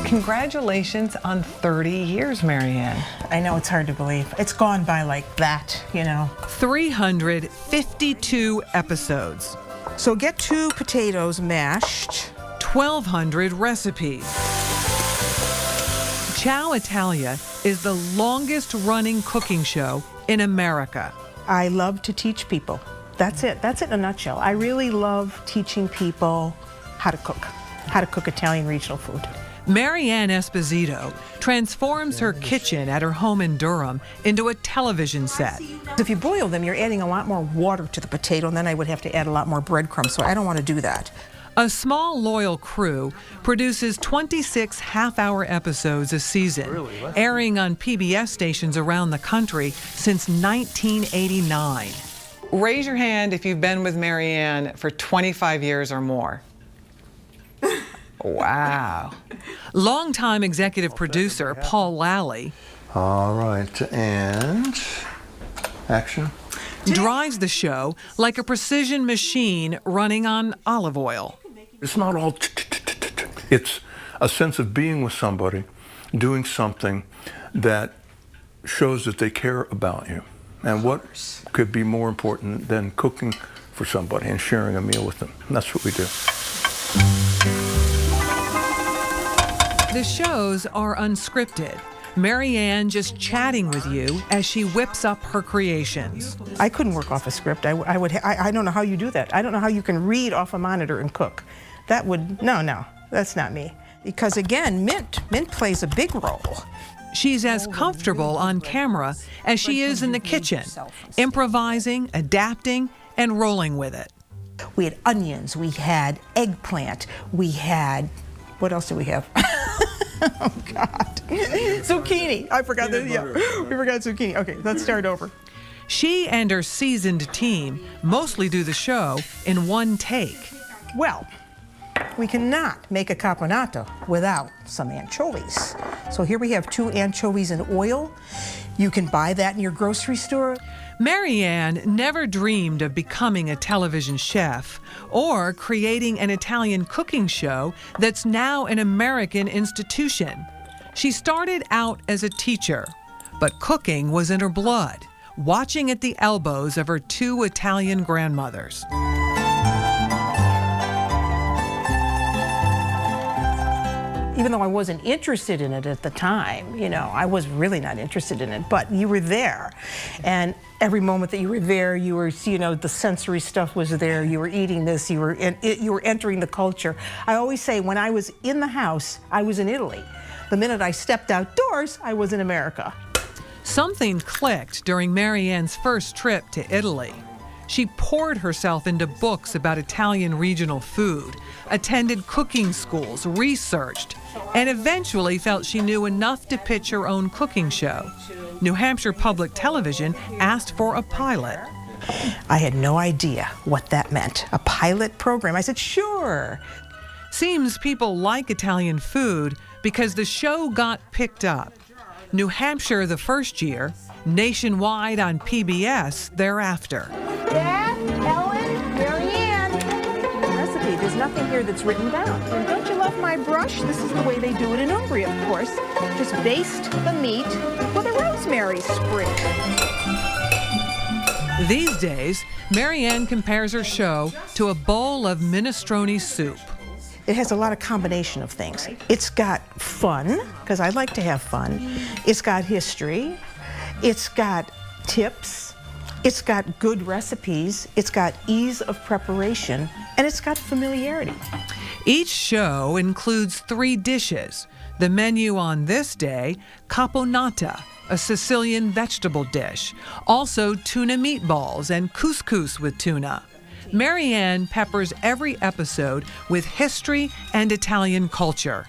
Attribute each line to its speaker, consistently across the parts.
Speaker 1: Congratulations on 30 years, Marianne.
Speaker 2: I know, it's hard to believe. It's gone by like that, you know.
Speaker 1: 352 episodes.
Speaker 2: So get 2 potatoes mashed.
Speaker 1: 1,200 recipes. Ciao Italia is the longest running cooking show in America.
Speaker 2: I love to teach people. That's it. That's it in a nutshell. I really love teaching people how to cook Italian regional food.
Speaker 1: Marianne Esposito transforms her kitchen at her home in Durham into a television set.
Speaker 2: If you boil them, you're adding a lot more water to the potato, and then I would have to add a lot more breadcrumbs, so I don't want to do that.
Speaker 1: A small, loyal crew produces 26 half-hour episodes a season, airing on PBS stations around the country since 1989. Raise your hand if you've been with Marianne for 25 years or more. Wow. Longtime executive producer Paul Lally.
Speaker 3: All right, and action.
Speaker 1: Drives the show like a precision machine running on olive oil.
Speaker 3: It's not all it's a sense of being with somebody, doing something that shows that they care about you. And what could be more important than cooking for somebody and sharing a meal with them? And that's what we do.
Speaker 1: The shows are unscripted. Marianne just chatting with you as she whips up her creations.
Speaker 2: I couldn't work off a script. I don't know how you do that. I don't know how you can read off a monitor and cook. That would, no, that's not me. Because again, Mint plays a big role.
Speaker 1: She's as comfortable on camera as she is in the kitchen, improvising, adapting, and rolling with it.
Speaker 2: We had onions, we had eggplant, we had, what else did we have? Oh, God. Zucchini. I forgot that. Yeah, we forgot zucchini. Okay, let's start over.
Speaker 1: She and her seasoned team mostly do the show in one take.
Speaker 2: Well, we cannot make a caponata without some anchovies. So here we have 2 anchovies in oil. You can buy that in your grocery store.
Speaker 1: Marianne never dreamed of becoming a television chef or creating an Italian cooking show that's now an American institution. She started out as a teacher, but cooking was in her blood, watching at the elbows of her 2 Italian grandmothers.
Speaker 2: Even though I wasn't interested in it at the time, you know, I was really not interested in it, but you were there. And every moment that you were there, you were, you know, the sensory stuff was there, you were eating this, you were entering the culture. I always say when I was in the house, I was in Italy. The minute I stepped outdoors, I was in America.
Speaker 1: Something clicked during Marianne's first trip to Italy. She poured herself into books about Italian regional food, attended cooking schools, researched, and eventually felt she knew enough to pitch her own cooking show. New Hampshire Public Television asked for a pilot.
Speaker 2: I had no idea what that meant. A pilot program. I said, sure.
Speaker 1: Seems people like Italian food because the show got picked up. New Hampshire the first year, nationwide on PBS thereafter.
Speaker 2: Dad, Ellen, Marianne. Recipe. There's nothing here that's written down. And don't you love my brush? This is the way they do it in Umbria, of course. Just baste the meat with a rosemary sprig.
Speaker 1: These days, Marianne compares her show to a bowl of minestrone soup.
Speaker 2: It has a lot of combination of things. It's got fun, because I like to have fun. It's got history. It's got tips. It's got good recipes. It's got ease of preparation. And it's got familiarity.
Speaker 1: Each show includes 3 dishes. The menu on this day, caponata, a Sicilian vegetable dish. Also tuna meatballs and couscous with tuna. Marianne peppers every episode with history and Italian culture.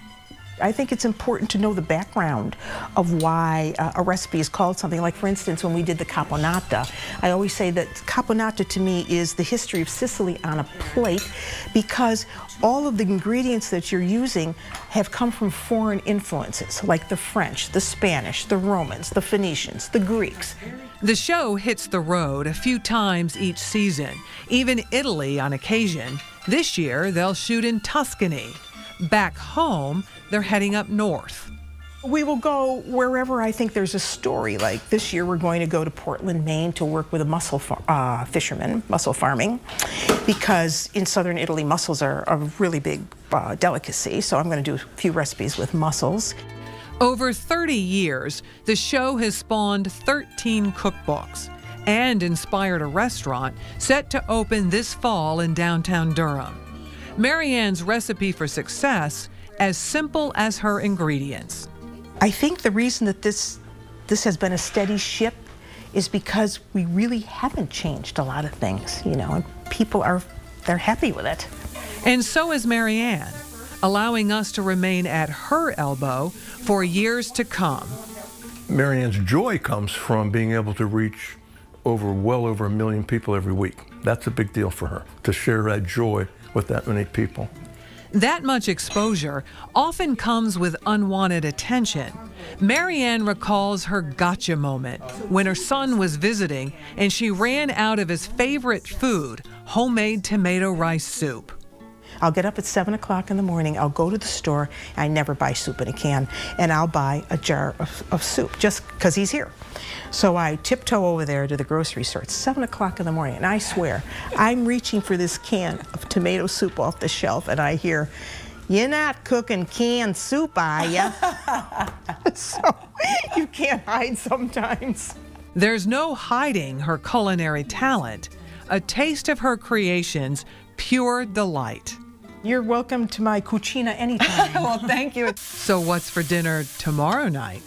Speaker 2: I think it's important to know the background of why a recipe is called something. Like, for instance, when we did the caponata, I always say that caponata to me is the history of Sicily on a plate, because all of the ingredients that you're using have come from foreign influences, like the French, the Spanish, the Romans, the Phoenicians, the Greeks.
Speaker 1: The show hits the road a few times each season, even Italy on occasion. This year, they'll shoot in Tuscany. Back home, they're heading up north.
Speaker 2: We will go wherever I think there's a story. Like this year, we're going to go to Portland, Maine to work with a mussel fisherman, mussel farming, because in southern Italy, mussels are a really big delicacy. So I'm going to do a few recipes with mussels.
Speaker 1: Over 30 years, the show has spawned 13 cookbooks and inspired a restaurant set to open this fall in downtown Durham. Marianne's recipe for success, as simple as her ingredients.
Speaker 2: I think the reason that this has been a steady ship is because we really haven't changed a lot of things, and people they're happy with it.
Speaker 1: And so is Marianne, allowing us to remain at her elbow for years to come.
Speaker 3: Marianne's joy comes from being able to reach well over 1 million people every week. That's a big deal for her, to share that joy with that many people.
Speaker 1: That much exposure often comes with unwanted attention. Marianne recalls her gotcha moment when her son was visiting and she ran out of his favorite food, homemade tomato rice soup.
Speaker 2: I'll get up at 7 o'clock in the morning, I'll go to the store, I never buy soup in a can, and I'll buy a jar of soup just because he's here. So I tiptoe over there to the grocery store. It's 7 o'clock in the morning, and I swear, I'm reaching for this can of tomato soup off the shelf, and I hear, "You're not cooking canned soup, are you?" So you can't hide sometimes.
Speaker 1: There's no hiding her culinary talent, a taste of her creations, pure delight.
Speaker 2: You're welcome to my cucina anytime.
Speaker 1: Well, thank you. So what's for dinner tomorrow night?